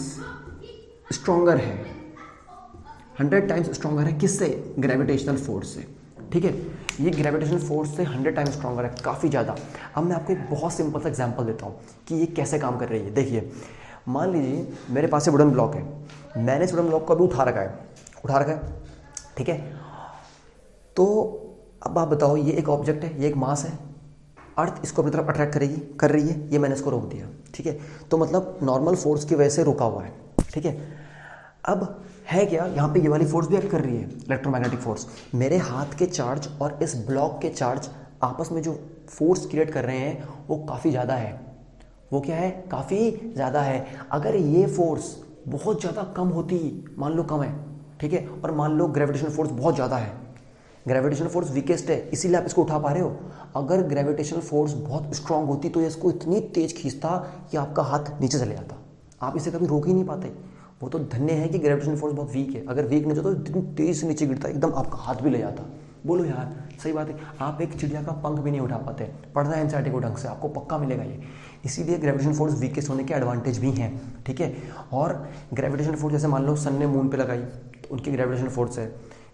Speaker 1: स्ट्रॉन्गर है, 100 टाइम्स स्ट्रॉन्गर है। किससे? ग्रेविटेशनल फोर्स से, ठीक है। ये ग्रेविटेशनल फोर्स से 100 टाइम्स स्ट्रॉन्गर है, काफ़ी ज़्यादा। अब मैं आपको एक बहुत सिंपल सा एग्जांपल देता हूँ कि ये कैसे काम कर रही है। देखिए, मान लीजिए मेरे पास से वुडन ब्लॉक है, मैंने इस वुडन ब्लॉक को अभी उठा रखा है, ठीक है। तो अब आप बताओ, ये एक ऑब्जेक्ट है, ये एक मास है, अर्थ इसको अपनी तरफ अट्रैक्ट कर रही है, ये मैंने इसको रोक दिया, ठीक है। तो मतलब नॉर्मल फोर्स की वजह से रुका हुआ है, ठीक है। अब है क्या, यहाँ पे ये वाली फोर्स भी एक्ट कर रही है, इलेक्ट्रोमैग्नेटिक फोर्स। मेरे हाथ के चार्ज और इस ब्लॉक के चार्ज आपस में जो फोर्स क्रिएट कर रहे हैं वो काफ़ी ज़्यादा है। वो क्या है? काफ़ी ज़्यादा है। अगर ये फोर्स बहुत ज़्यादा कम होती, मान लो कम है, ठीक है, और मान लो ग्रेविटेशनल फोर्स बहुत ज़्यादा है, ग्रेविटेशनल फोर्स वीकेस्ट है इसीलिए आप इसको उठा पा रहे हो। अगर ग्रेविटेशनल फोर्स बहुत स्ट्रांग होती तो इसको इतनी तेज खींचता कि आपका हाथ नीचे चले जाता, आप इसे कभी रोक ही नहीं पाते। वो तो धन्य है कि ग्रेविटेशनल फोर्स बहुत वीक है, अगर वीक नहीं होता तो इतनी तेज से नीचे गिरता, एकदम आपका हाथ भी ले जाता। बोलो यार, सही बात है। आप एक चिड़िया का पंख भी नहीं उठा पाते। पढ़ना है एनसीईआरटी को ढंग से, आपको पक्का मिलेगा ये। इसीलिए ग्रेविटेशनल फोर्स वीकेस्ट होने के एडवांटेज भी हैं, ठीक है। और ग्रेविटेशनल फोर्स जैसे मान लो सन ने मून पे लगाई तो उनकी ग्रेविटेशनल फोर्स है,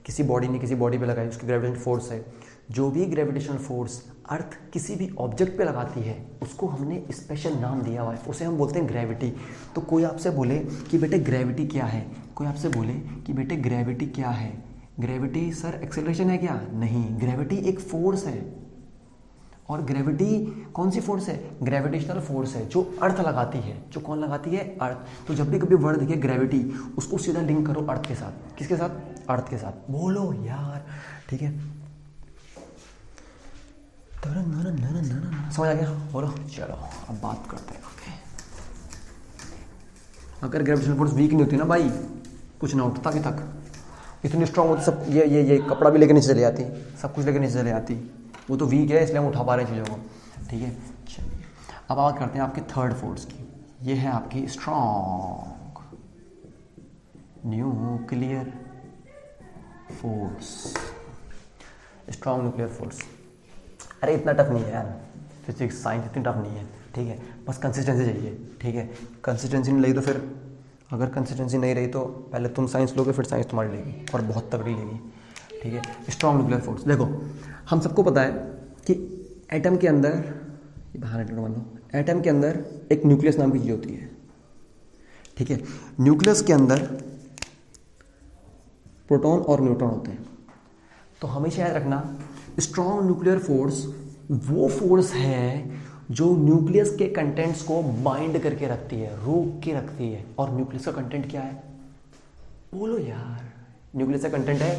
Speaker 1: किसी बॉडी ने किसी बॉडी पे लगाई उसकी ग्रेविटेशनल फोर्स है। जो भी ग्रेविटेशनल फोर्स अर्थ किसी भी ऑब्जेक्ट पे लगाती है उसको हमने स्पेशल नाम दिया हुआ है, उसे हम बोलते हैं ग्रेविटी। तो कोई आपसे बोले कि बेटे ग्रेविटी क्या है, कोई आपसे बोले कि बेटे ग्रेविटी क्या है, ग्रेविटी सर एक्सेलरेशन है क्या? नहीं, ग्रेविटी एक फोर्स है। और ग्रेविटी कौन सी फोर्स है? ग्रेविटेशनल फोर्स है जो अर्थ लगाती है। जो कौन लगाती है? अर्थ। तो जब भी कभी वर्ड दिखे ग्रेविटी, उसको सीधा लिंक करो अर्थ के साथ। किसके साथ? अर्थ के साथ। बोलो यार, ठीक है, समझ आ गया? बोलो, चलो अब बात करते हैं। ओके, अगर ग्रेविटेशनल फोर्स वीक नहीं होती ना भाई, कुछ ना उठता अभी तक। इतनी स्ट्रांग होती सब, ये कपड़ा भी लेके नीचे चले जाती, सब कुछ लेके नीचे चले जाती। वो तो वीक है इसलिए हम उठा पा रहे हैं चीज़ों को, ठीक है। चलिए अब बात करते हैं आपकी थर्ड फोर्स की। ये है आपकी strong nuclear force. Strong nuclear force, अरे इतना टफ नहीं है यार, फिजिक्स साइंस इतनी टफ नहीं है, ठीक है। बस कंसिस्टेंसी चाहिए, ठीक है। कंसिस्टेंसी नहीं लगी तो फिर, अगर कंसिस्टेंसी नहीं रही तो पहले तुम साइंस लोगे फिर साइंस तुम्हारी लेगी और बहुत तगड़ी लेगी, ठीक है। स्ट्रांग न्यूक्लियर फोर्स, देखो हम सबको पता है कि एटम के अंदर, बाहर एटम मान लो, एटम के अंदर एक न्यूक्लियस नाम की चीज़ होती है, ठीक है। न्यूक्लियस के अंदर प्रोटॉन और न्यूट्रॉन होते हैं। तो हमेशा याद रखना, स्ट्रांग न्यूक्लियर फोर्स वो फोर्स है जो न्यूक्लियस के कंटेंट्स को बाइंड करके रखती है, रोक के रखती है। और न्यूक्लियस का कंटेंट क्या है, बोलो यार। न्यूक्लियस का कंटेंट है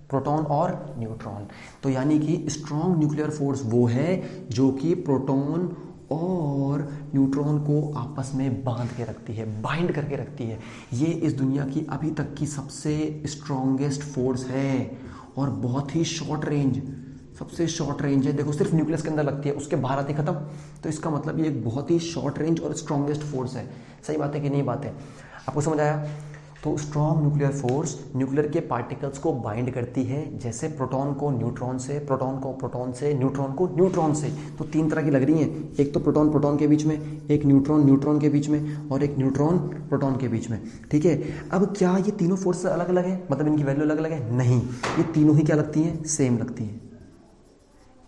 Speaker 1: प्रोटॉन और न्यूट्रॉन। तो यानी कि स्ट्रांग न्यूक्लियर फोर्स वो है जो कि प्रोटॉन और न्यूट्रॉन को आपस में बांध के रखती है, बाइंड करके रखती है। ये इस दुनिया की अभी तक की सबसे स्ट्रॉन्गेस्ट फोर्स है और बहुत ही शॉर्ट रेंज, सबसे शॉर्ट रेंज है। देखो सिर्फ न्यूक्लियस के अंदर लगती है, उसके बाहर आती खत्म। तो इसका मतलब ये एक बहुत ही शॉर्ट रेंज और स्ट्रॉन्गेस्ट फोर्स है। सही बात है कि नहीं बात है, आपको समझ आया? तो स्ट्रॉन्ग न्यूक्लियर फोर्स न्यूक्लियर के पार्टिकल्स को बाइंड करती है, जैसे प्रोटॉन को न्यूट्रॉन से, प्रोटॉन को प्रोटॉन से, न्यूट्रॉन को न्यूट्रॉन से। तो तीन तरह की लग रही हैं, एक तो प्रोटॉन प्रोटॉन के बीच में, एक न्यूट्रॉन न्यूट्रॉन के बीच में, और एक न्यूट्रॉन प्रोटॉन के बीच में, ठीक है। अब क्या ये तीनों फोर्स अलग अलग है, मतलब इनकी वैल्यू अलग अलग है? नहीं, ये तीनों ही क्या लगती हैं, सेम लगती हैं।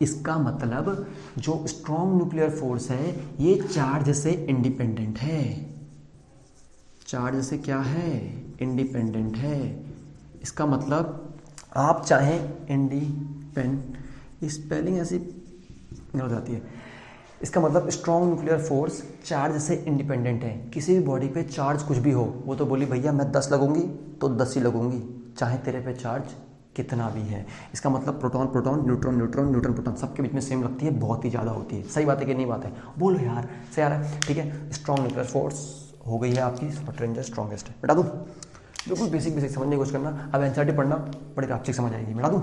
Speaker 1: इसका मतलब जो स्ट्रॉन्ग न्यूक्लियर फोर्स है ये चार्ज से इंडिपेंडेंट है। चार्ज से क्या है, इंडिपेंडेंट है। इसका मतलब आप चाहें स्पेलिंग ऐसी हो जाती है। इसका मतलब स्ट्रॉन्ग न्यूक्लियर फोर्स चार्ज से इंडिपेंडेंट है। किसी भी बॉडी पे चार्ज कुछ भी हो, वो तो बोली भैया मैं 10 लगूंगी तो 10 ही लगूंगी, चाहे तेरे पे चार्ज कितना भी है। इसका मतलब proton proton, neutron neutron, neutron proton सबके बीच में सेम लगती है, बहुत ही ज़्यादा होती है। सही बात है कि नहीं बात है, बोलो यार, सही आ रहा है, ठीक है। स्ट्रॉन्ग न्यूक्लियर फोर्स हो गई है आपकी, शॉर्ट रेंज स्ट्रॉन्गेस्ट है। बता दूँ, बिल्कुल बेसिक बेसिक समझने की कोशिश करना। अब एनसीईआरटी पढ़ना, बड़ी राक्षिक समझ आएगी। बता दूँ,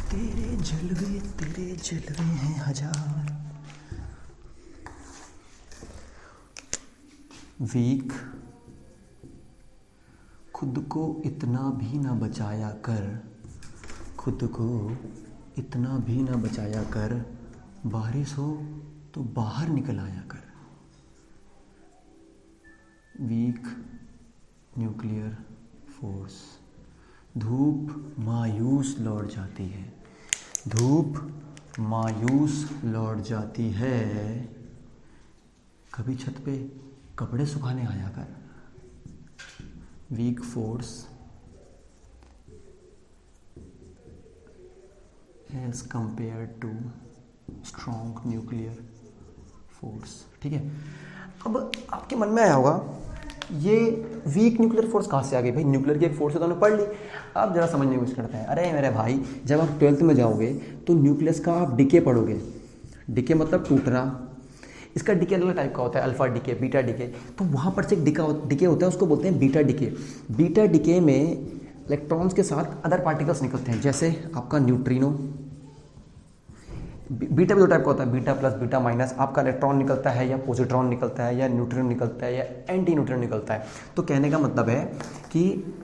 Speaker 1: तेरे जलवे हैं हजार। वीक, खुद को इतना भी ना बचाया कर, खुद को इतना भी ना बचाया कर, बारिश हो तो बाहर निकल आया कर। Weak nuclear force. धूप मायूस लौट जाती है, धूप मायूस लौट जाती है, कभी छत पे कपड़े सुखाने आया कर। Weak force as compare to strong nuclear force, ठीक है। अब आपके मन में आया होगा ये वीक न्यूक्लियर फोर्स कहाँ से आ गई? भाई न्यूक्लियर की एक फोर्स है तो हमने पढ़ ली। आप जरा समझने की कोशिश करते हैं। अरे मेरे भाई, जब आप 12th में जाओगे तो न्यूक्लियस का आप डिके पढ़ोगे। डिके मतलब टूटना। इसका डिके अलग टाइप का होता है, अल्फा डिके, बीटा डिके। तो वहाँ पर से एक डिके होता है, उसको बोलते हैं बीटा डिके। बीटा डिके में इलेक्ट्रॉन्स के साथ अदर पार्टिकल्स निकलते हैं, जैसे आपका न्यूट्रिनो। बीटा भी दो टाइप का होता है, बीटा प्लस, बीटा माइनस। आपका इलेक्ट्रॉन निकलता है या पॉजिट्रॉन निकलता है या न्यूट्रिनो निकलता है या एंटी न्यूट्रिनो निकलता है। तो कहने का मतलब है कि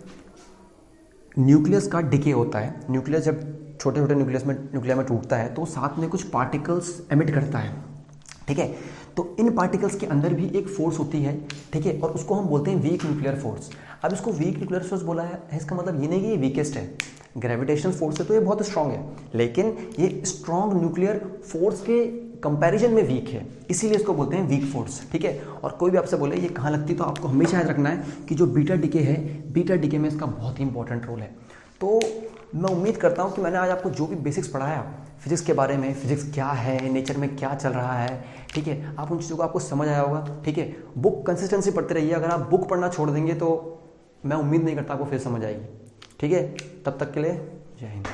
Speaker 1: न्यूक्लियस का डिके होता है। न्यूक्लियस जब छोटे छोटे न्यूक्लियर में टूटता है तो साथ में कुछ पार्टिकल्स एमिट करता है, ठीक है। तो इन पार्टिकल्स के अंदर भी एक फोर्स होती है, ठीक है, और उसको हम बोलते हैं वीक न्यूक्लियर फोर्स। अब इसको वीक न्यूक्लियर फोर्स बोला है, इसका मतलब ये नहीं कि ये वीकेस्ट है। ग्रेविटेशनल फोर्स है तो ये बहुत स्ट्रांग है, लेकिन ये स्ट्रांग न्यूक्लियर फोर्स के कंपैरिजन में वीक है, इसीलिए इसको बोलते हैं वीक फोर्स, ठीक है। और कोई भी आपसे बोले ये कहाँ लगती है तो आपको हमेशा याद रखना है कि जो बीटा डिके है, बीटा डिके में इसका बहुत ही इंपॉर्टेंट रोल है। तो मैं उम्मीद करता हूँ कि मैंने आज आपको जो भी बेसिक्स पढ़ाया फिजिक्स के बारे में, फिजिक्स क्या है, नेचर में क्या चल रहा है, ठीक है, आप उन चीज़ों को आपको समझ आया होगा, ठीक है। बुक कंसिस्टेंसी पढ़ते रहिए। अगर आप बुक पढ़ना छोड़ देंगे तो मैं उम्मीद नहीं करता आपको फिर समझ आएगी, ठीक है। तब तक के लिए जय हिंद।